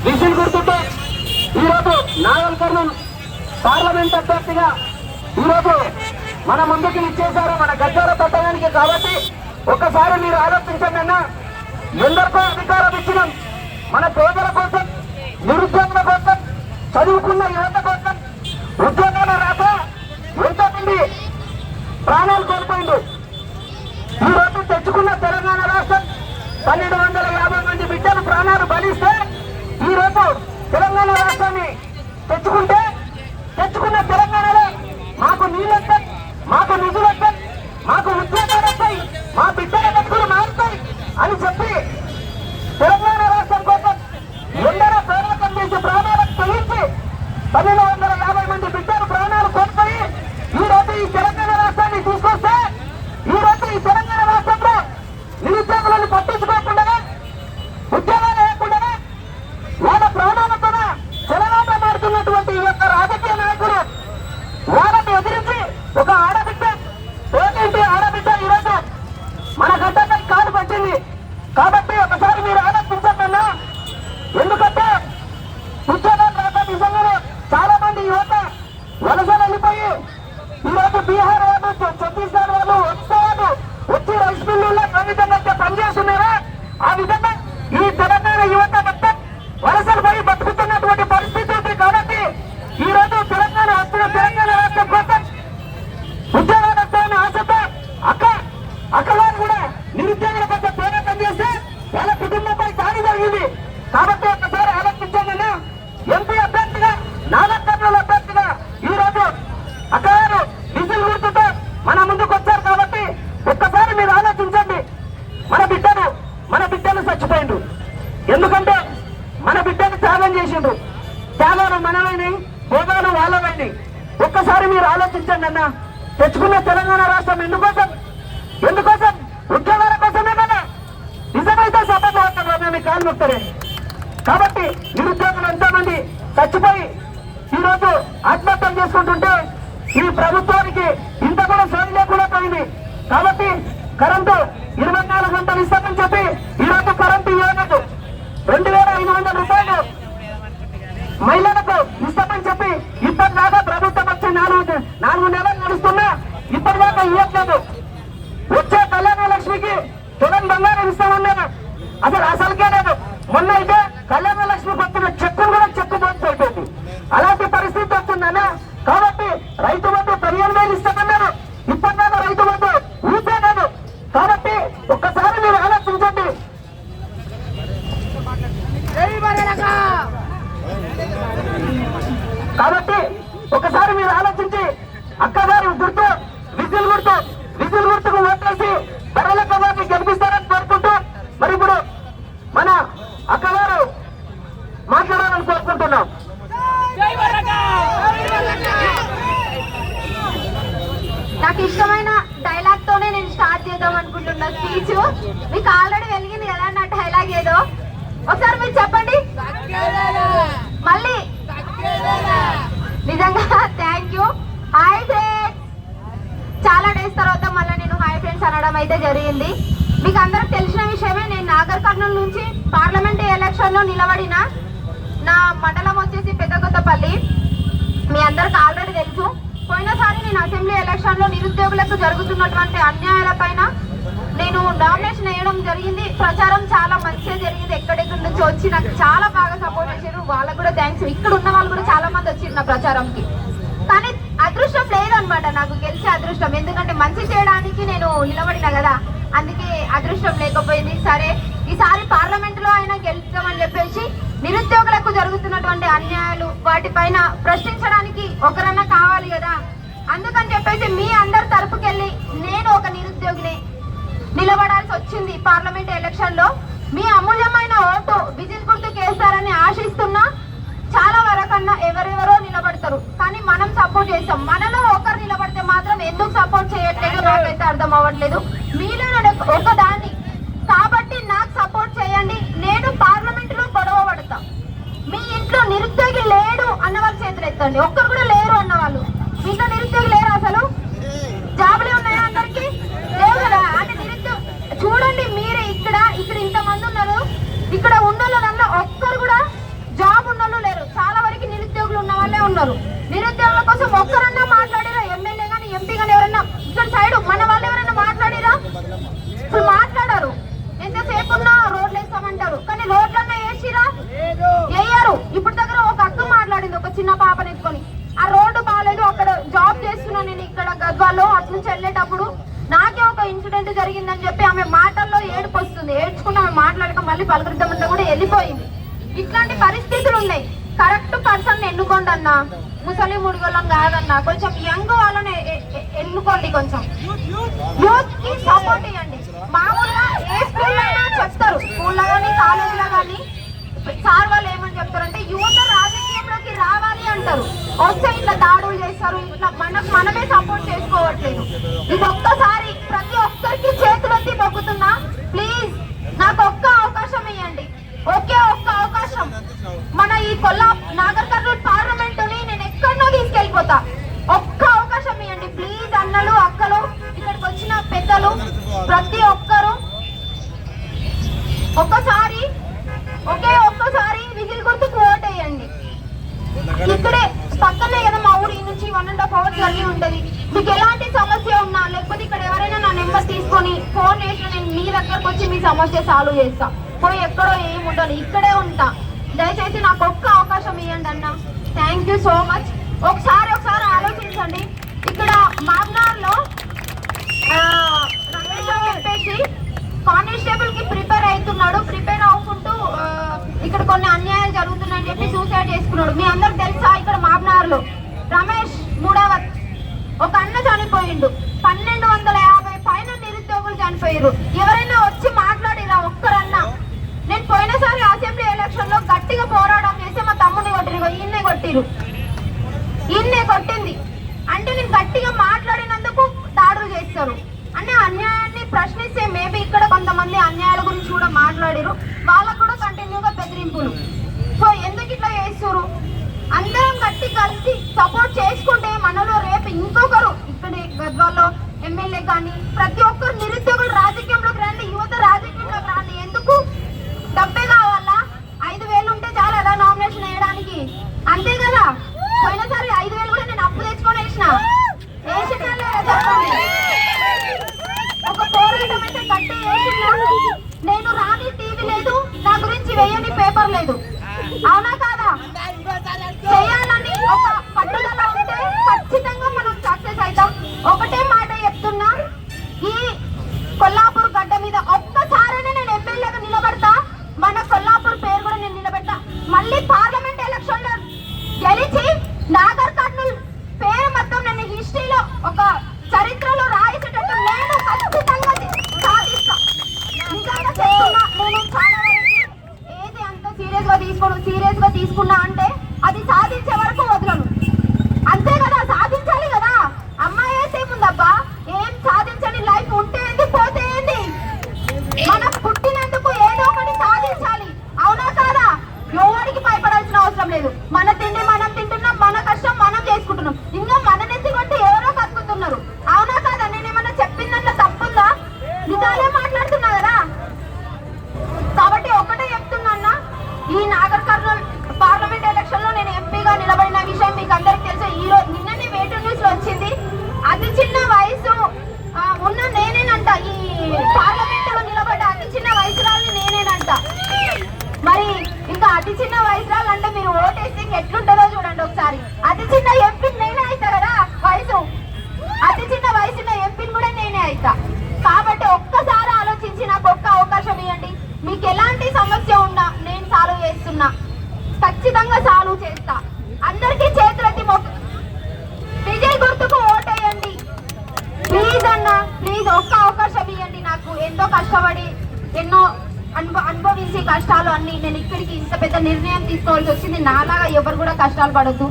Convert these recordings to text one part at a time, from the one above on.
Whistle గుర్తుంటే ఈరోజు నాగల్ Kurnool parliament అభ్యర్థిగా ఈరోజు మన ముందుకు ఇచ్చేశారు మన గజ్జాల పట్టణానికి. కాబట్టి ఒక్కసారి మీరు ఆలోచించండి అన్న, ఎందరికో అధికారం ఇచ్చినాం మన పేదల కోసం, నిరుద్యోగుల కోసం, చదువుకున్న యువత కోసం. ఉద్యోగాలు రాక ఎంతమంది ప్రాణాలు కోల్పోయింది. ఈరోజు తెచ్చుకున్న తెలంగాణ రాష్ట్రం 1250 మంది బిడ్డలు ప్రాణాలు బలిస్తే ఈరోజు తెలంగాణ రాష్ట్రాన్ని తెచ్చుకున్న తెలంగాణలో మాకు నీళ్ళు వస్తాయి, మాకు నిధులు వస్తాయి, మాకు ఉద్యోగాలు వస్తాయి, మా బిడ్డల బతుకులు మారుతాయి అని చెప్పి తెలంగాణ రాష్ట్రం కోసం ఎందరో పోరాటం చేసి ప్రాణాలకు తెగించి 1250 మంది బిడ్డలు ప్రాణాలు కోల్పోయి ఈరోజు ఈ తెలంగాణ రాష్ట్రాన్ని తీసుకొస్తే ఈరోజు ఈ తెలంగాణ రాష్ట్రంలో నిరుద్యోగులను పట్టించుకోకుండా, ఉద్యోగాలు లేకుండా వాళ్ళ ప్రాణాలతో చెలగాట మారుతున్నటువంటి ఈ యొక్క రాజకీయ నాయకులు వాళ్ళని ఎదిరించి ఒక ఆడబిడ్డ ఈరోజు మన గడ్డపై కాలు పట్టింది. కాబట్టి ఒకసారి మీరు ఆలోచించకుండా, ఎందుకంటే ఉద్యోగాలు రాక నిజంగానే చాలా మంది యువత వలస వెళ్ళిపోయి ఈరోజు బీహార్ వాళ్ళు, ఛత్తీస్గఢ్ వాళ్ళు వచ్చి రైస్ మిల్లుల్లో ఏ విధంగా పనిచేస్తున్నారో ఆ విధంగా ఈ తెలంగాణ యువత మొత్తం వలసలు పోయి బతుకుతున్నటువంటి పరిస్థితి ఉంది. కాబట్టి ఈ రోజు తెలంగాణ రాష్ట్రం కోసం ఉద్యోగాలు వస్తాయని ఆశతో అక్కవారు కూడా నిరుద్యోగుల కోసం పోరాటం చేస్తే వాళ్ళ కుటుంబంపై దాడి జరిగింది. కాబట్టి ఒక్కసారి ఆలోచించాలన్నా, ఎంపీ అభ్యర్థిగా నాగర్ కర్నూలు అభ్యర్థిగా ఈ రోజు అక్కవారు విజిల్ గుర్తుతో మన ముందుకు వచ్చారు. కాబట్టి ఒక్కసారి మీరు ఆలోచించండి. మన బిడ్డలు చచ్చిపోయిండు, ఎందుకంటే మన బిడ్డను త్యాగం చేసిండు. త్యాగాలు మనమైనవి, భోగాలు వాళ్ళమైనవి. ఒక్కసారి మీరు ఆలోచించండి అన్న, తెచ్చుకున్న తెలంగాణ రాష్ట్రం ఎందుకోసం ఉద్యోగాల కోసమే కదా. నిజమైతే సభలో మేము కాలు నొక్తారే. కాబట్టి నిరుద్యోగులు ఎంతోమంది చచ్చిపోయి ఈరోజు ఆత్మహత్యలు చేసుకుంటుంటే ఈ ప్రభుత్వానికి ఇంత కూడా సోయి లేకుండా పోయింది. కాబట్టి కరెంటు 24 గంటలు ఇస్తామని చెప్పి ఈరోజు కరెంటు ఇవ్వలేదు. 2500 రూపాయలు మహిళలకు ఇస్తామని చెప్పి ఇప్పటిదాకా ప్రభుత్వం వచ్చి 4 నెలలు నడుస్తున్నా ఇప్పటిదాకా ఇవ్వట్లేదు. వచ్చే కళ్యాణ లక్ష్మికి తులం బంగారం ఇస్తామన్నారు, అసలుకే లేదు. మొన్న అయితే కళ్యాణ లక్ష్మికి వచ్చిన చెక్కులు కూడా చెక్కుపోయి అయిపోయింది. అలాంటి పరిస్థితి వస్తుందన్న. కాబట్టి రైతు బంధు 15,000 ఇస్తామన్నారు, ఇప్పటిదాకా రైతు బంధు ఊపే లేదు. కాబట్టి ఒక్కసారి మీరు ఆలోచించండి. కాబట్టి ఒకసారి మీరు ఆలోచించి అక్కగారి గుర్తు విజిల్ గుర్తుకు ఓటేసి బర్రెలక్క గారిని గెలిపిస్తారని కోరుకుంటూ, మరి ఇప్పుడు మన అక్కగారు మాట్లాడాలని కోరుకుంటున్నాం. నాకు ఇష్టమైన డైలాగ్ తోనే నేను స్టార్ట్ చేద్దాం అనుకుంటున్నా స్పీచ్. మీకు ఆల్రెడీ వెలిగింది కదా నా డైలాగ్ ఏదో, ఒకసారి మీరు చెప్పండి మళ్ళీ. నిజంగా థ్యాంక్ యూ. హాయ్ ఫ్రెండ్స్, చాలా డేస్ తర్వాత మళ్ళీ నేను హాయ్ ఫ్రెండ్స్ అనడం అయితే జరిగింది. మీకు అందరికి తెలిసిన విషయమే, నేను నాగర్ కర్నూలు నుంచి పార్లమెంట్ ఎలక్షన్ లో నిలబడిన. నా మండలం వచ్చేసి పెద్దకొత్తపల్లి. మీ అందరికి ఆల్రెడీ తెలుసు. పోయినసారి నేను అసెంబ్లీ ఎలక్షన్ లో నిరుద్యోగులకు జరుగుతున్నటువంటి అన్యాయాల పైన నేను నామినేషన్ వేయడం జరిగింది. ప్రచారం చాలా మంచిగా జరిగింది. ఎక్కడెక్కడి నుంచి వచ్చి నాకు చాలా బాగా సపోర్ట్ చేశారు, వాళ్ళకు కూడా థ్యాంక్స్. ఇక్కడ ఉన్న వాళ్ళు కూడా చాలా మంది వచ్చారు నా ప్రచారంకి. కానీ అదృష్టం లేదనమాట, నాకు గెలిచే అదృష్టం. ఎందుకంటే మంచి చేయడానికి నేను నిలబడినా కదా, అందుకే అదృష్టం లేకపోయింది. సరే, ఈసారి పార్లమెంట్ లో అయినా గెలుస్తామని చెప్పేసి నిరుద్యోగులకు జరుగుతున్నటువంటి అన్యాయాలు వాటిపైన ప్రశ్నించడానికి ఒకరన్నా కావాలి కదా. అందుకని చెప్పేసి మీ అందరి తరపుకెళ్ళి నేను ఒక నిరుద్యోగిని నిలబడాల్సి వచ్చింది పార్లమెంట్ ఎలక్షన్ లో. మీ అమూల్యమైన ఓటు విజిల్ గుర్తుకు వేస్తారని ఆశిస్తున్నా. చాలా వరకన్నా ఎవరెవరో నిలబడతారు, కానీ మనం సపోర్ట్ చేస్తాం. మనలో ఒకరు నిలబడితే మాత్రం ఎందుకు సపోర్ట్ చేయట్లేదు నాకైతే అర్థం అవ్వట్లేదు. మీలో ఒక దాన్ని, కాబట్టి నాకు సపోర్ట్ చేయండి. నేను పార్లమెంట్ లో గొడవ పడతా. మీ ఇంట్లో నిరుద్యోగి లేడు అన్న వాళ్ళు చేతులు ఎత్తండి. ఒక్కరు కూడా లేరు అన్న వాళ్ళు. మీతో నిరుద్యోగి లేరు, అసలు జాబులే ఉన్నాయా అందరికి? లేవు కదా. అంటే నిరుద్యోగ చూడండి, మీరే ఇక్కడ ఇంతమంది ఉన్నారు. ఇక్కడ ఉన్న ఒక్కరు కూడా చేస్తున్నారు. నిరుద్యోగుల కోసం ఒక్కరన్నా మాట్లాడిరా? ఎమ్మెల్యే గానీ ఎంపీ గానీ ఎవరన్నా ఇక్కడ సైడ్ మన వాళ్ళు ఎవరైనా మాట్లాడిరా? అసలు మాట్లాడారు. ఎంతసేపు ఉన్నా రోడ్లు వేస్తామంటారు, కానీ రోడ్లన్నా వేసిరా? వేయరు. ఇప్పుడు దగ్గర ఒక అక్క మాట్లాడింది, ఒక చిన్న పాపని ఎత్తుకొని, ఆ రోడ్డు బాగాలేదు, అక్కడ జాబ్ చేస్తున్నా నేను ఇక్కడ గద్వాలో, అటు నుంచి వెళ్ళేటప్పుడు నాకే ఒక ఇన్సిడెంట్ జరిగిందని చెప్పి ఆమె మాటల్లో ఏడుపు వస్తుంది. ఏడ్చుకుని ఆమె మాట్లాడక మళ్ళీ పలకరిద్దామంటే కూడా వెళ్ళిపోయింది. ఇట్లాంటి పరిస్థితులు ఉన్నాయి. కరెక్ట్ పర్సన్ ఎన్నుకోండి అన్న. ముసలి ముడిగోళ్ళం కాదన్నా, కొంచెం యంగ్ వాళ్ళని ఎన్నుకోండి. కొంచెం యూత్ కి సపోర్ట్ ఇవ్వండి. మామూలుగా ఏ స్కూల్ అయినా చెప్తారు, స్కూల్లో కానీ కాలేజీలో కానీ సార్ వాళ్ళు ఏమని చెప్తారంటే యువత రాజకీయంలోకి రావాలి అంటారు. వస్తే ఇట్లా దాడులు చేస్తారు, ఇట్లా మనమే సపోర్ట్ చేసుకోవట్లేదు. ఇది ఒక్కసారి ప్రతి ఒక్కరికి చేతులెత్తి మొక్కుతున్నా, ప్లీజ్ నాకు ఒక్క అవకాశం ఇవ్వండి, ఒకే ఒక్క అవకాశం. మన ఈ నాగర్ కర్నూలు పార్లమెంటుని నేను ఎక్కడనో తీసుకెళ్ళిపోతా. ఒక్క అవకాశం ఇవ్వండి ప్లీజ్. అన్నలు అక్కలు ఇక్కడికి వచ్చిన పెద్దలు ప్రతి ఒక్కరు ఒక్కసారి ఒక్కసారి విజిల్ గుర్తుకు ఓటేయండి. ఇక్కడే పక్కనే కదా మా ఊరి నుంచి 1.5 hours జర్నీ ఉంటది. మీకు ఎలాంటి సమస్య ఉన్నా లేకపోతే ఇక్కడ ఎవరైనా నా నెంబర్ తీసుకొని ఫోన్ చేసిన నేను మీ దగ్గరకు వచ్చి మీ సమస్య సాల్వ్ చేస్తా. పోయి ఎక్కడో ఏముంటాను, ఇక్కడే ఉంటా. దయచేసి నాకు ఒక్క అవకాశం ఇవ్వండి అన్న. Thank you so much. ఒకసారి ఆలోచించండి. ఇక్కడ మాగ్నార్లో రమేష్ అని చెప్పేసి కానిస్టేబుల్ కి ప్రిపేర్ అవుతున్నాడు. ప్రిపేర్ అవ్వకుంటూ ఇక్కడ కొన్ని అన్యాయాలు జరుగుతున్నాయని చెప్పి సూసైడ్ చేసుకున్నాడు. మీ అందరికి తెలుసా? ఇక్కడ మాగ్నార్లో రమేష్ మూడవత్ ఒక అన్న చనిపోయిండు. 1250 పైన నిరుద్యోగులు చనిపోయారు. ఎవరైనా వచ్చి మాట్లాడిరా ఒక్కరన్నా? నేను పోయినసారి అసెంబ్లీ ఎలక్షన్ లో గట్టిగా పోరాటం చేస్తే మా తమ్ముని కొట్టిరు, ఈయన్నే కొట్టింది. అంటే నేను గట్టిగా మాట్లాడినందుకు దాడులు చేస్తారు. అంటే అన్యాయాన్ని ప్రశ్నిస్తే మేబీ ఇక్కడ కొంతమంది అన్యాయాల గురించి కూడా మాట్లాడారు, వాళ్ళకు కూడా కంటిన్యూగా బెదిరింపులు. సో ఎందుకు ఇట్లా చేస్తారు? అందరం గట్టి కలిసి సపోర్ట్ చేసుకుంటే మనలో రేపు ఇంకొకరు ఇక్కడ గద్వాల్లో ఎమ్మెల్యే కానీ ప్రతి ఒక్కరు నిరుద్యోగులు రాజకీయంలోకి రండి, యువత రాజకీయంలోకి రండి. ఎందుకు డబ్బే కావాలా? 5,000 ఉంటే చాలా కదా నామినేషన్ వేయడానికి, అంతే కదా? పోయినసారి 5,000 కూడా నేను అప్పు తెచ్చుకొని వేసిన చెప్పండి. ఒక పోరాటం అయితే గట్టి వేసినా. నేను రాని టీవీ లేదు, నా గురించి వేయని పేపర్ లేదు, అవునా కాదా? చేయాలని ఒక పట్టుదల ఉంటే ఖచ్చితంగా మనం సక్సెస్ అవుతాం. ఒకటే మాట చెప్తున్నా, ఈ కొల్లాపూర్ గడ్డ మీద ఒక్కసారైనా నేను ఎమ్మెల్యేగా నిలబడతా. మన కొల్లాపూర్ పేరు కూడా నేను నిలబెడతా. మళ్ళీ పార్లమెంట్ ఎలక్షన్ లో గెలిచి నాగర్ కర్నూల్ పేరు మొత్తం నేను హిస్టరీలో ఒక చరిత్రలో రాయించేటట్టు నేను ఖచ్చితంగా సాధిస్తా. నిజంగా చెప్తున్నా. నేను చాలా ఏది అంత సీరియస్ గా తీసుకున్నా అంటే అది సాధించే వరకు వదలను, అంతే కదా? సాధించాలి కదా. అమ్మాయి అయితే ఏముందబ్బా, ఏం సాధించని లైఫ్ ఉంటే ఏంది పోతే ఏంది? మనం పుట్టినందుకు ఏదో ఒకటి సాధించాలి, అవునా కాదా? ఎవరికి భయపడాల్సిన అవసరం లేదు. మన తిండి మనం తింటున్నాం, మన కష్టం మనం చేసుకుంటున్నాం. ఇంకా మన నెత్తి కొట్టి ఎవరో బతుకుతున్నారు, అవునా కాదా? నేనేమన్నా చెప్పిందన్న తప్పుందా? నిజాలే మాట్లాడుతున్నా కదా. కాబట్టి ఒకటే చెప్తున్నా, ఈ నాగర్ కర్నూల్ పార్లమెంట్ ఎలక్షన్ లో నేను ఎంపీగా నిలబడిన విషయం మీకు అందరికి తెలుసు. ఈ రోజు నిన్ననే వేటు న్యూస్ లో వచ్చింది. అతి చిన్న వయసు ఉన్న నేనేనంట, ఈ పార్లమెంట్ లో నిలబడ్డ అతి చిన్న వయసురాల్ని నేనేనంట. మరి ఇంకా అతి చిన్న వయసురాలు అంటే మీరు ఓటేస్తే ఎట్లుంటుందో చూడండి ఒకసారి. అతి చిన్న ఎంపీని నేనే అవుతా కదా, వయసు అతి చిన్న వయసున్న ఎంపీని కూడా నేనే అవుతా. కాబట్టి ఒక్కసారి ఆలోచించి నాకు ఒక్క అవకాశం ఇవ్వండి. మీకు ఎలాంటి సమస్య ఉన్నా నేను సాల్వ్ చేస్తున్నా, ఖచ్చితంగా సాల్వ్ చేస్తా. అందరికీ చేతులెత్తి విజయ్ గుర్తుకు ఓటేయండి ప్లీజ్ అన్న, ప్లీజ్ ఒక్క అవకాశం ఇవ్వండి. నాకు ఎంతో కష్టపడి ఎన్నో అనుభవించే కష్టాలు అన్ని నేను ఇక్కడికి ఇంత పెద్ద నిర్ణయం తీసుకోవాల్సి వచ్చింది. నాలాగా ఎవరు కూడా కష్టాలు పడద్దు.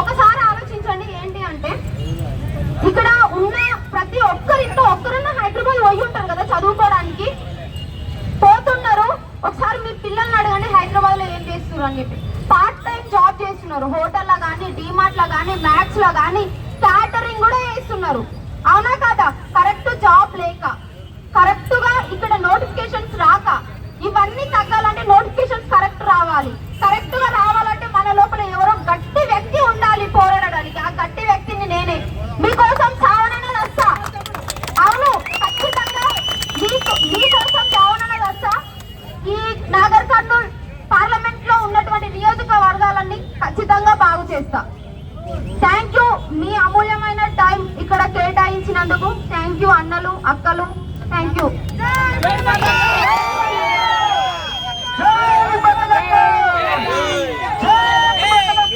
ఒకసారి ఆలోచించండి. ఏంటి అంటే ఇక్కడ ఉన్న ప్రతి ఒక్కరింట్లో ఒక్కరన్నా హైదరాబాద్ పోయి ఉంటారు కదా చదువుకోవడానికి, పోతున్నారు. ఒకసారి మీ పిల్లల్ని అడగండి హైదరాబాద్ లో ఏం చేస్తున్నారు అని చెప్పి. పార్ట్ టైం జాబ్ చేస్తున్నారు, హోటల్లో కానీ, డిమార్ట్ లో కానీ, మ్యాక్స్ లో కానీ, క్యాటరింగ్ కూడా చేస్తున్నారు, అవునా కాదా? కరెక్ట్ జాబ్ లేక, కరెక్ట్ గా ఇక్కడ నోటిఫికేషన్స్ రాక, ఇవన్నీ తగ్గాలంటే నోటిఫికేషన్స్ కరెక్ట్ రావాలి. కరెక్ట్ గా రావాలంటే మన లోపల ఎవరో గట్టి వ్యక్తి ఉండాలి. థ్యాంక్ యూ మీ అమూల్యమైన టైం ఇక్కడ కేటాయించినందుకు. థ్యాంక్ యూ అన్నలు, అక్కలు, థ్యాంక్ యూ.